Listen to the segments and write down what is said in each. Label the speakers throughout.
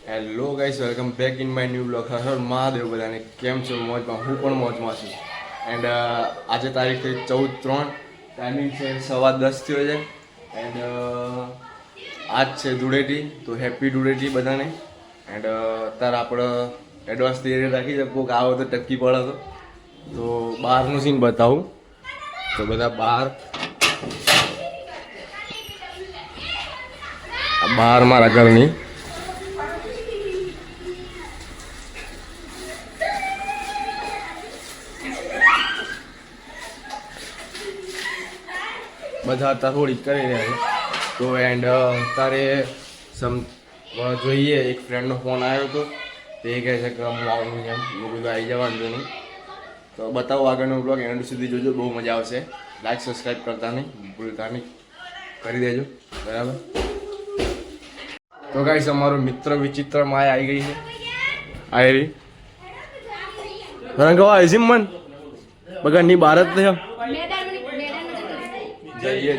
Speaker 1: Hello guys, welcome back in my new blog. Har Har Mahadev બધાને. કેમ છો? મોજમાં? હું પણ મોજમાં છું. એન્ડ આજે તારીખ થઈ 14/3, ટાઈમિંગ છે 10:15 થયો છે. એન્ડ આજ છે ધૂળેટી, તો હેપી ધૂળેટી બધાને. એન્ડ અત્યારે આપણે એડવાન્સ તૈયારી રાખી શકો કે આવો તો ટપકી પડે તો બહારનું સીન બતાવું. તો બધા બહાર મારા ઘરની બધા અત્યારે થોડી કરી રહ્યા છે. તો એન્ડ અત્યારે જોઈએ, એક ફ્રેન્ડનો ફોન આવ્યો હતો. તે કહે છે કે હું આવું એમ. મેં કીધું આવી જવાનું નહીં. તો બતાવો આગળનો બ્લોગ, એન્ડ સુધી જોજો, બહુ મજા આવશે. લાઈક સબસ્ક્રાઈબ કરતા નહીં ભૂલતા નહીં, કરી દેજો બરાબર. તો ગાઈસ, અમારો મિત્ર વિચિત્ર માય આવી ગઈ છે. આવી રહી રંગવા આઈઝીમ મન બગાડની બહાર જ નહીં. જઈએ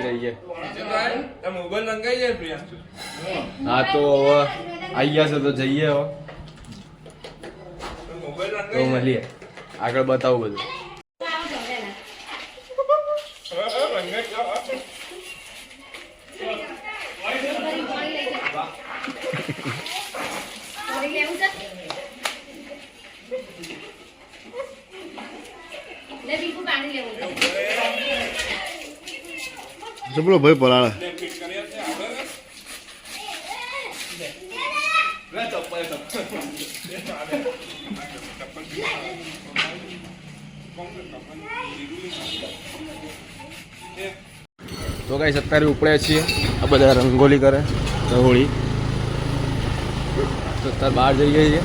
Speaker 1: હા, તો હવે આવી ગયા છે તો જઈએ. હવે તો મળીએ, આગળ બતાવું બધું.
Speaker 2: જબરો ભાઈ પલાળે.
Speaker 1: તો ગાઈસ, અત્યારે ઉપડ્યા છીએ. આ બધા રંગોલી કરે હોળી. તો અત્યારે બહાર જઈ ગઈ છે.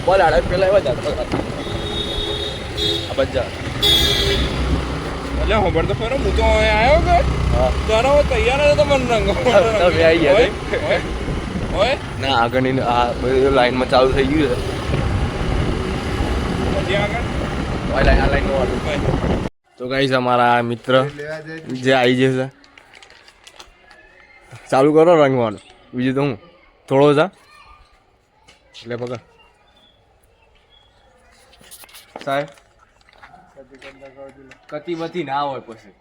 Speaker 1: બોલ આડે પેલા એવા જાત આ બધા
Speaker 3: એટલે ખબર તો ખરો, હું તો આવ્યો કે તારો તૈયાર હતો મને રંગો
Speaker 1: તમે આવી ગયા
Speaker 3: હોય
Speaker 1: ના. આગળની આ બધી લાઈનમાં ચાલુ થઈ ગયું
Speaker 3: પછી આગળ
Speaker 1: છે. આ લાઈન તો ગાઈસ, અમારા મિત્ર જે આવી જશે, ચાલુ કરો રંગવાનું. બીજું તો હું થોડો છે એટલે પકડ સાહેબ. કતી બતી ના હોય પછી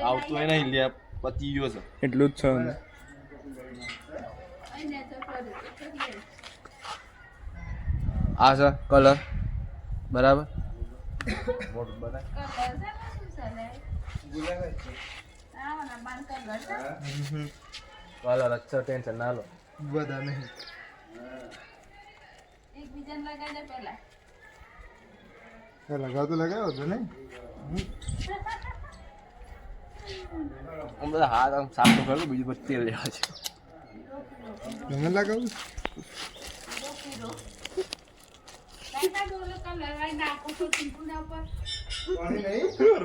Speaker 1: આવતું હોય નહીં લે, પતી ગયો છે
Speaker 3: એટલું જ છે.
Speaker 1: આ છે કલર બરાબર. કલર અચ્છા, ટેન્શન ના લો.
Speaker 2: બધા નહીં લગાવ તો લગાવ્યો હતો ને.
Speaker 1: આમ બધા હાથ આમ સાફ તો કરું, બીજું બધું તેલ લેવા છે.
Speaker 2: તમે લગાવું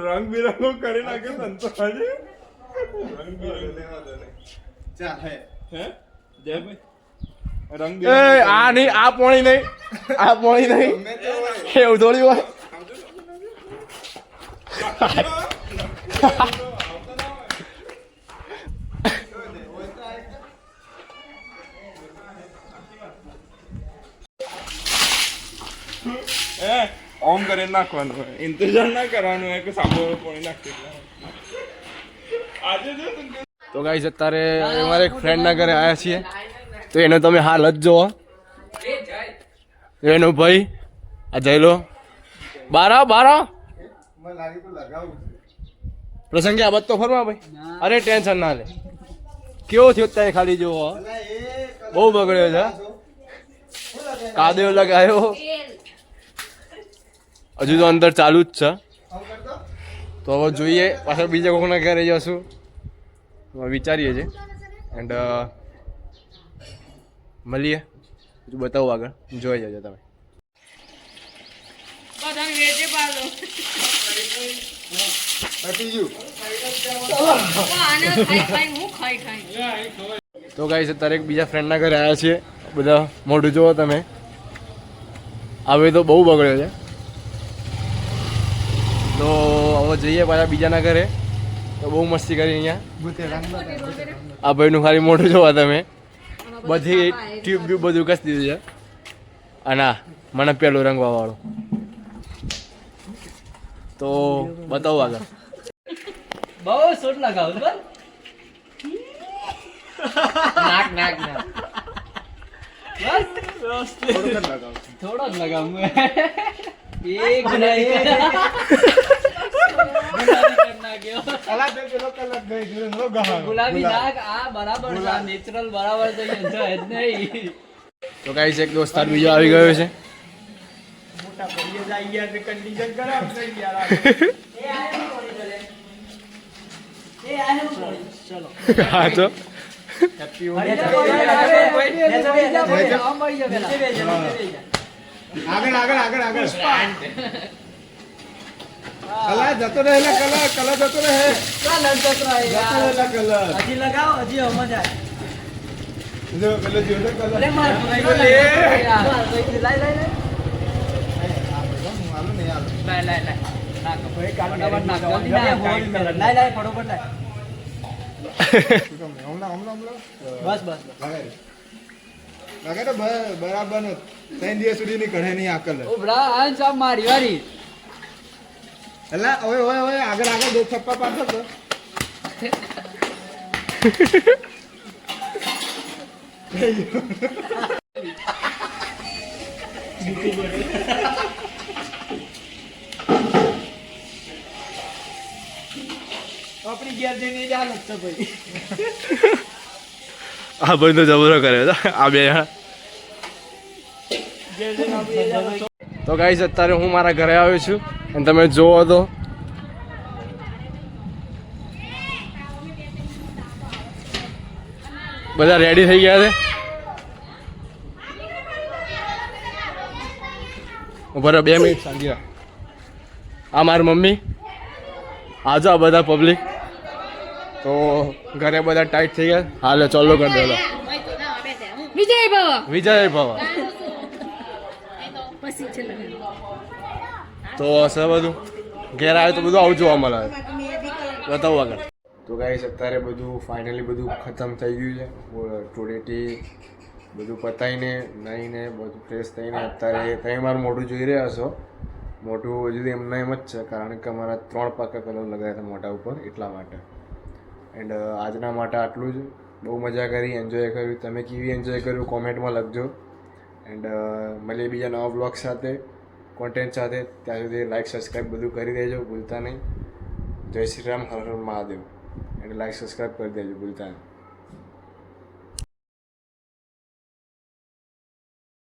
Speaker 3: રંગ બિરંગો કરી નાખે સંતોષ. રંગ હે જય ભાઈ રંગ
Speaker 1: આ નહીં, આ પોણી નહીં, આ પોણી નહીં, એવું થોડી હોય.
Speaker 3: ઓમ કરી નાખવાનું હોય, ઇંતજાર ના કરવાનું હોય કે સાબુ પાણી નાખી. આજે
Speaker 1: તો ગાઈસ, અત્યારે અમારે એક ફ્રેન્ડના ઘરે આવ્યા છીએ. તો એનો તમે હાલ જ જોવો. એનો ભાઈ આ જઈ લો બારા પ્રસંગે આ તો ફરવા ભાઈ. અરે ટેન્શન ના લે, કેવો થયો અત્યારે ખાલી જોવો. બહુ બગડ્યો છે, કાદવ લગાવ્યો. હજુ તો અંદર ચાલુ જ છે. તો હવે જોઈએ, પાછળ બીજા કોકના ઘરે જશું વિચારીએ છીએ. એન્ડ મળીએ, બીજું બતાવું આગળ, જોઈ જજો તમે. તો ગાઈસ, અત્યારે એક બીજા ફ્રેન્ડના ઘરે આવ્યા છીએ. બધા મોઢું જોવો તમે. હવે તો બહુ બગડ્યો છે. તો હવે જઈએ પાછા બીજાના ઘરે. તો બહુ મસ્તી કરી અહીંયા. આ ભાઈનું ખાલી મોઢું જોવા તમે, બધી ટ્યુબ ટ્યુબ બધું કસી દીધું છે. અને આ મને પેલો રંગવા વાળો તો બતાવો આગળ.
Speaker 4: બહુ શોટ લગાવ બસ નાક નાક નાક બસ થોડો જ લગાવું એક ગુલાબી કર નાખ્યો. ગુલાબી નાક આ બરાબર છે, નેચરલ બરાબર છે, છે જ નહીં.
Speaker 1: તો ગાઈસ એક દોસ્તાર બીજો આવી ગયો છે. હા તો
Speaker 2: આગળ આગળ આગળ આગળ કલર જતો રહે કલર જતો રહે કલર
Speaker 4: હજી લગાવો, હજી હમણાં જાય.
Speaker 2: જો કલર જો કલર
Speaker 4: અરે માર ભાઈ લે લાઈ લાઈ લાઈ
Speaker 2: હાલો નહીં હાલો
Speaker 4: લાઈ લાઈ લાઈ નાક ભાઈ ફટાફટ નાક જલ્દી ના લાઈ લાઈ ફટાફટ લાઈ.
Speaker 2: હમણાં
Speaker 4: બસ બસ બસ
Speaker 2: લાગે તો બરાબર નો 3 દિવસ સુધી ની કઢે નહીં આ કલર
Speaker 4: ઉભરા આ સાબ મારી વારી
Speaker 2: એલા ઓય ઓય ઓય આગળ આગળ દે છપ્પા પાડતો તો
Speaker 4: આપણી ઘેર જઈને જ હાલત છે ભાઈ.
Speaker 1: આ ભાઈ તો જબરો કર્યો હતો આ બે જણા.
Speaker 4: ઘેર જઈને આપણે જ હાલત.
Speaker 1: તો ગાઈસ અત્યારે હું મારા ઘરે આવ્યો છું અને તમે જોવો તો બધા રેડી થઈ ગયા છે. ઉભા રહો 2 મિનિટ શાંતિ રાખ. આ મારી મમ્મી, આજો આ બધા પબ્લિક. તો ઘરે બધા ટાઈટ થઈ ગયા. હાલે ચાલો કરી દો.
Speaker 5: વિજય ભવ
Speaker 1: વિજય ભવ.
Speaker 5: પછી છે
Speaker 1: તો હશે બધું ઘેર આવે તો બધું આવું જોવા મળે. બતાવો આગળ. તો ગાઈસ અત્યારે બધું ફાઇનલી બધું ખતમ થઈ ગયું છે. ટોળેટી બધું પતાવીને નાહીને બધું ફ્રેશ થઈને અત્યારે તમે મારું મોઢું જોઈ રહ્યા છો. મોઢું હજુ એમના એમ જ છે કારણ કે અમારા 3 પાકા કલર લગાવ્યા હતા મોઢા ઉપર એટલા માટે. એન્ડ આજના માટે આટલું જ. બહુ મજા કરી, એન્જોય કર્યું. તમે કેવી એન્જોય કર્યું કોમેન્ટમાં લખજો. એન્ડ મળીએ બીજા નવા બ્લોગ સાથે, કોન્ટેન્ટ સાથે. ત્યાં સુધી લાઈક સબસ્ક્રાઈબ બધું કરી દેજો ભૂલતા નહીં. જય શ્રી રામ, હર Har Mahadev. And like subscribe કરી દેજો ભૂલતા નહીં.